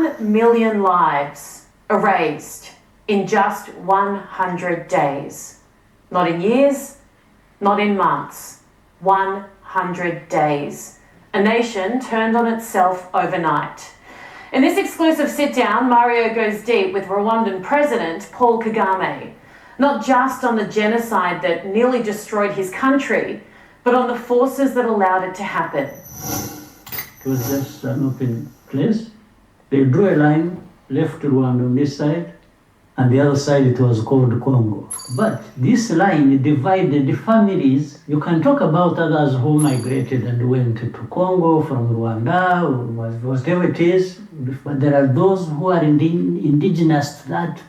1 million lives erased in just 100 days. Not in years, not in months. 100 days. A nation turned on itself overnight. In this exclusive sit-down, Mario goes deep with Rwandan President Paul Kagame, not just on the genocide that nearly destroyed his country, but on the forces that allowed it to happen. It was just an open place. They drew a line, left Rwanda on this side, and the other side it was called Congo. But this line divided the families. You can talk about others who migrated and went to Congo from Rwanda or whatever it is, but there are those who are indigenous to that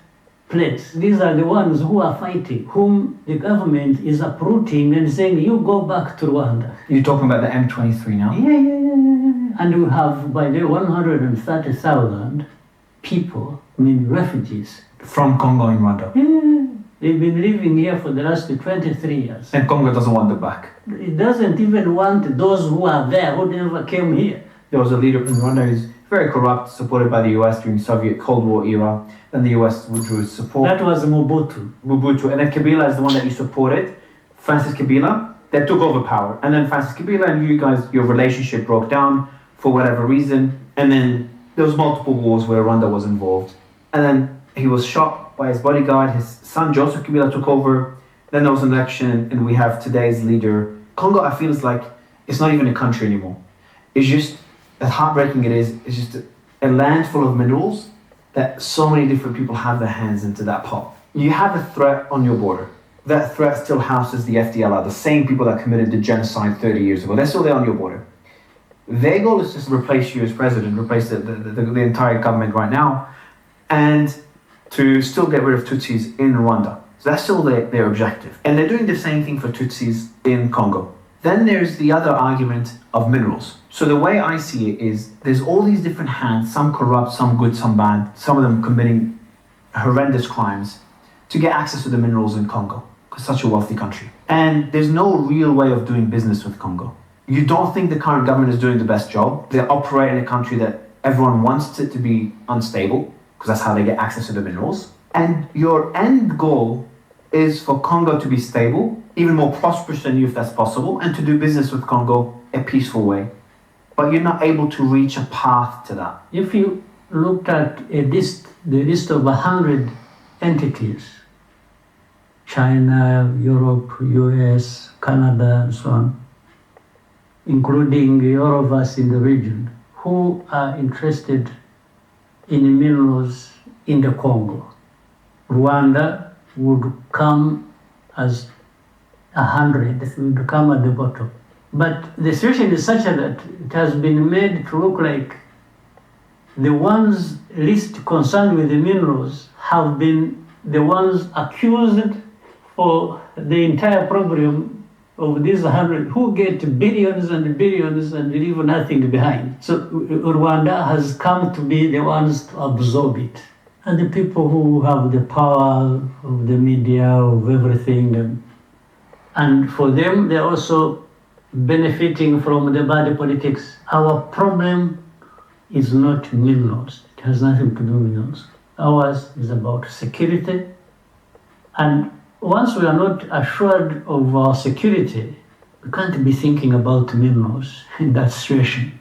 place. These are the ones who are fighting, whom the government is uprooting and saying, you go back to Rwanda. You're talking about the M23 now? Yeah. And we have, by the 130,000 people, refugees. From Congo and Rwanda? Yeah. They've been living here for the last 23 years. And Congo doesn't want them back? It doesn't even want those who are there, who never came here. There was a leader in Rwanda who's very corrupt, supported by the US during the Soviet Cold War era. Then the US withdrew its support. That was Mobutu. And then Kabila is the one that you supported. Francis Kabila, that took over power. And then Francis Kabila and you guys, your relationship broke down for whatever reason. And then there was multiple wars where Rwanda was involved. And then he was shot by his bodyguard. His son, Joseph Kabila, took over. Then there was an election, and we have today's leader. Congo, I feel, is like, it's not even a country anymore. It's just, as heartbreaking it is, it's just a land full of minerals that so many different people have their hands into that pot. You have a threat on your border. That threat still houses the FDLR, the same people that committed the genocide 30 years ago. They're still there on your border. Their goal is just to replace you as president, replace the entire government right now, and to still get rid of Tutsis in Rwanda. So that's still their objective. And they're doing the same thing for Tutsis in Congo. Then there's the other argument of minerals. So the way I see it is there's all these different hands, some corrupt, some good, some bad, some of them committing horrendous crimes to get access to the minerals in Congo, because it's such a wealthy country. And there's no real way of doing business with Congo. You don't think the current government is doing the best job. They operate in a country that everyone wants it to be unstable, because that's how they get access to the minerals. And your end goal is for Congo to be stable, even more prosperous than you if that's possible, and to do business with Congo a peaceful way. But you're not able to reach a path to that. If you looked at the list of 100 entities, China, Europe, US, Canada, and so on, including all of us in the region, who are interested in minerals in the Congo. Rwanda would come as 100, it would come at the bottom. But the situation is such that it has been made to look like the ones least concerned with the minerals have been the ones accused for the entire problem of these 100 who get billions and billions and leave nothing behind. So Rwanda has come to be the ones to absorb it. And the people who have the power of the media, of everything, and for them, they're also benefiting from the bad politics. Our problem is not minerals. It has nothing to do with minerals. Ours is about security. And once we are not assured of our security, we can't be thinking about minerals in that situation.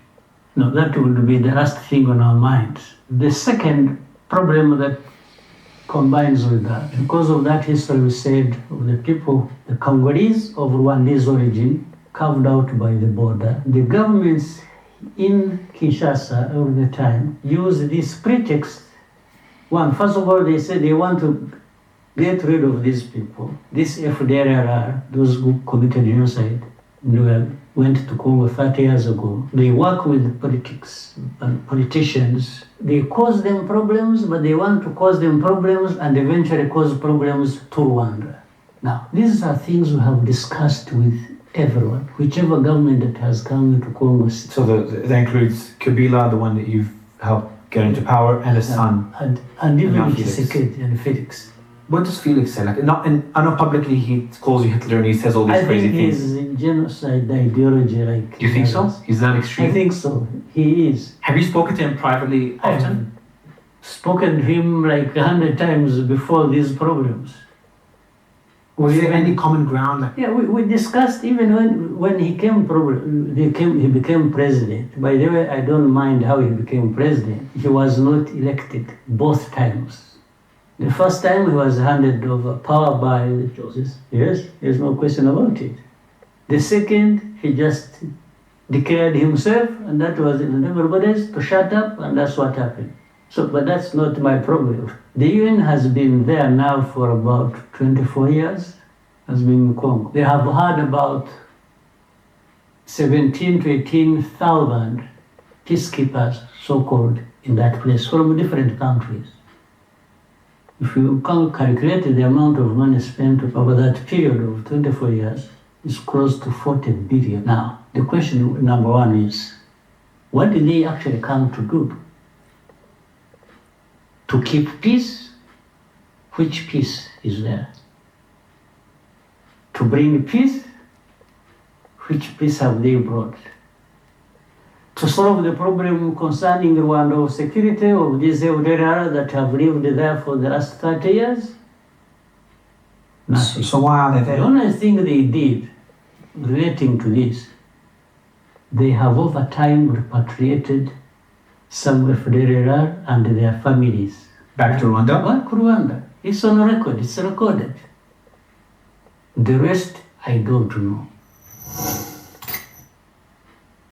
No, that would be the last thing on our minds. The second problem that combines with that, because of that history we said of the people, the Congolese of Rwandese origin, carved out by the border, the governments in Kinshasa all the time use this pretext. One, first of all, they say they want to get rid of these people. This FDLR, those who committed genocide, went to Congo 30 years ago. They work with politics and politicians. They cause them problems, but they want to cause them problems and eventually cause problems to Rwanda. Now, these are things we have discussed with everyone, whichever government that has come into Congo. So that includes Kabila, the one that you've helped get into power, and his son. And even Tshisekedi and Felix. What does Felix say? Like, I know publicly he calls you Hitler and he says all these crazy things. I think he's genocide ideology. Like, do you think so? He's that extreme? I think so. He is. Have you spoken to him privately often? spoken to him like 100 times before these problems. Was there any common ground? Like, Yeah, we discussed even when he he became president. By the way, I don't mind how he became president. He was not elected both times. The first time he was handed over power by the Joseph. Yes, there's no question about it. The second, he just declared himself, and that was everybody's to shut up, and that's what happened. So, but that's not my problem. The UN has been there now for about 24 years, has been in Congo. They have had about 17 to 18,000 peacekeepers, so-called, in that place from different countries. If you can calculate the amount of money spent over that period of 24 years, it's close to 40 billion now. The question number one is, what did they actually come to do? To keep peace? Which peace is there? To bring peace? Which peace have they brought? To solve the problem concerning Rwanda of security of these Eldera that have lived there for the last 30 years? Nothing. so why are they The there? only thing they did relating to this, they have over time repatriated some FDLR and their families. Back to Rwanda? Back to Rwanda. It's on record, it's recorded. The rest, I don't know.